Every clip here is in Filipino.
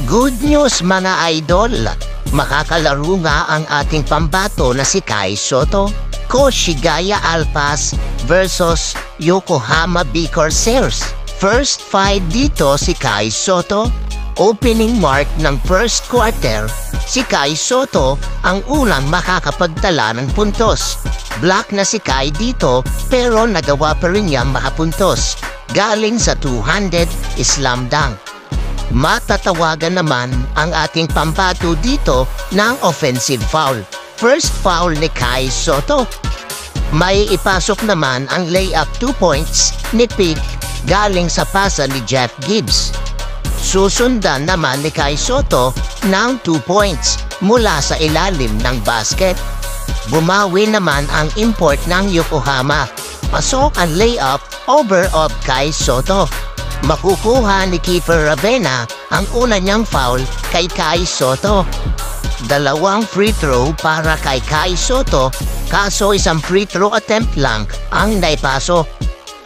Good news mga idol! Makakalaro nga ang ating pambato na si Kai Sotto, Koshigaya Alpas versus Yokohama B Corsairs. First fight dito si Kai Sotto. Opening mark ng first quarter, si Kai Sotto ang unang makakapagtala ng puntos. Black na si Kai dito pero nagawa pa rin niyang makapuntos. Galing sa two-handed slam dunk. Matatawagan naman ang ating pambato dito ng offensive foul. First foul ni Kai Sotto. May ipasok naman ang layup 2 points ni Pick galing sa pasa ni Jeff Gibbs. Susundan naman ni Kai Sotto ng 2 points mula sa ilalim ng basket. Bumawi naman ang import ng Yokohama. Pasok ang layup over of Kai Sotto. Makukuha ni Kiefer Ravena ang una niyang foul kay Kai Sotto. Dalawang free throw para kay Kai Sotto, kaso isang free throw attempt lang ang naipasok.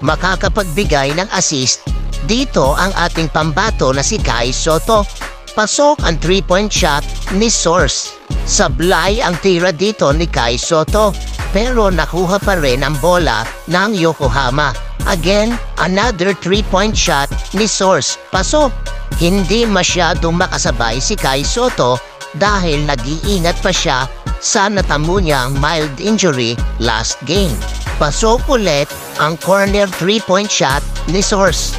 Makakapagbigay ng assist dito ang ating pambato na si Kai Sotto. Pasok ang 3-point shot ni Source. Sablay ang tira dito ni Kai Sotto, pero nakuha pa rin ang bola ng Yokohama. Again, another 3-point shot ni Source. Pasok. Hindi masyadong makasabay si Kai Sotto dahil nag-iingat pa siya sa natamo niyang mild injury last game. Pasok ulit ang corner 3-point shot ni Source.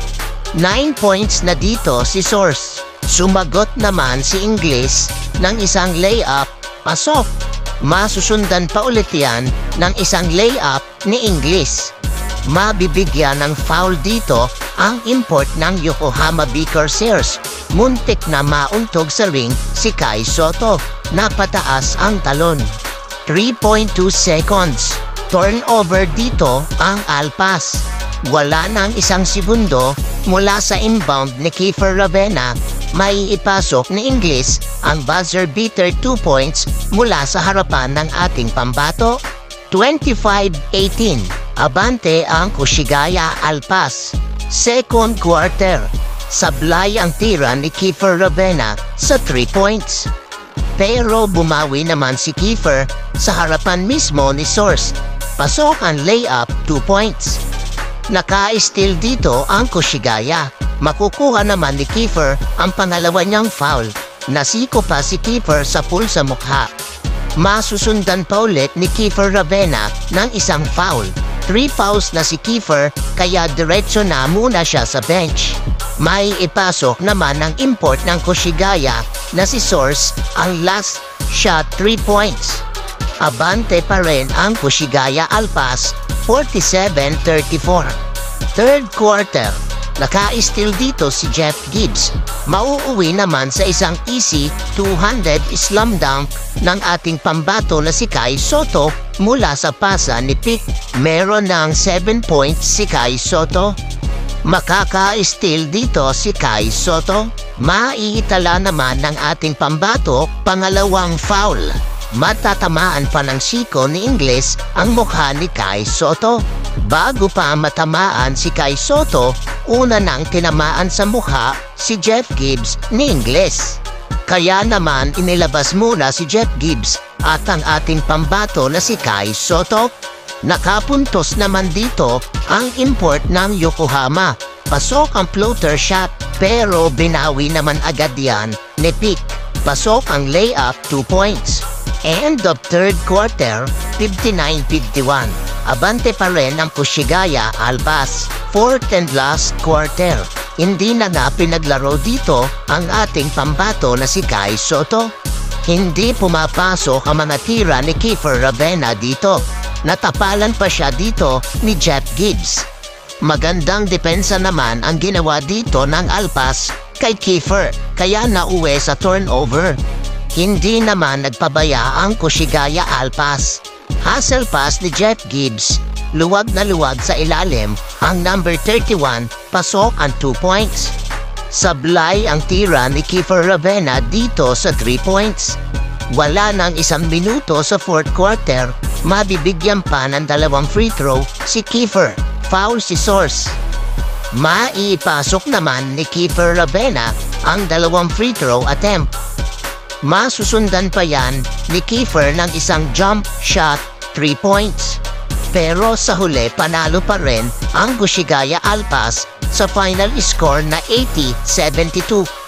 9 points na dito si Source. Sumagot naman si Ingles ng isang layup. Pasok. Masusundan pa ulit yan ng isang layup ni Ingles. Mabibigyan ng foul dito ang import ng Yokohama B Corsairs. Muntik na mauntog sa ring si Kai Sotto. Napataas ang talon. 3.2 seconds. Turnover dito ang Alpas. Wala nang isang segundo mula sa inbound ni Kiefer Ravena. May ipasok ni Ingles ang buzzer beater 2 points mula sa harapan ng ating pambato. 25-18. Abante ang Koshigaya Alpas. Second quarter. Sablay ang tira ni Kiefer Ravena sa 3 points. Pero bumawi naman si Kiefer sa harapan mismo ni Source. Pasok ang layup 2 points. Naka-steal dito ang Koshigaya. Makukuha naman ni Kiefer ang pangalawa niyang foul. Nasiko pa si Kiefer sa pool sa mukha. Masusundan pa ulit ni Kiefer Ravena ng isang foul. 3 fouls na si Kiefer kaya diretso na muna siya sa bench. May ipasok naman ng import ng Koshigaya na si Source ang last shot 3 points. Abante pa rin ang Koshigaya Alpas 47-34. Third quarter. Naka-steal dito si Jeff Gibbs. Mauuwi naman sa isang easy two-handed slam dunk ng ating pambato na si Kai Sotto mula sa pasa ni Pick. Meron ng 7 points si Kai Sotto. Makaka-steal dito si Kai Sotto. Maiitala naman ng ating pambato pangalawang foul. Matatamaan pa ng siko ni Ingles ang mukha ni Kai Sotto. Bago pa matamaan si Kai Sotto, una nang tinamaan sa mukha si Jeff Gibbs ni Ingles. Kaya naman inilabas muna si Jeff Gibbs at ang ating pambato na si Kai Sotto. Nakapuntos naman dito ang import ng Yokohama. Pasok ang floater shot pero binawi naman agad yan ni Pick. Pasok ang layup 2 points. End of third quarter, 59-51. Abante pa rin ang Koshigaya Alpas. Fourth and last quarter. Hindi na nga pinaglaro dito ang ating pambato na si Kai Sotto. Hindi pumapasok ang mga tira ni Kiefer Ravena dito. Natapalan pa siya dito ni Jeff Gibbs. Magandang depensa naman ang ginawa dito ng Alpas kay Kiefer, kaya nauwi sa turnover. Hindi naman nagpabaya ang Koshigaya Alpas. Hustle pass ni Jeff Gibbs. Luwag na luwag sa ilalim ang number 31, pasok ang 2 points. Sablay ang tira ni Kiefer Ravena dito sa 3 points. Wala nang 1 minuto sa fourth quarter, mabibigyan pa ng 2 free throw si Kiefer. Foul si Source. Maipasok naman ni Kiefer Ravena ang 2 free throw attempt. Masusundan pa yan ni Kiefer ng isang jump shot 3 points. Pero sa huli panalo pa rin ang Gushigaya Alpas sa final score na 80-72.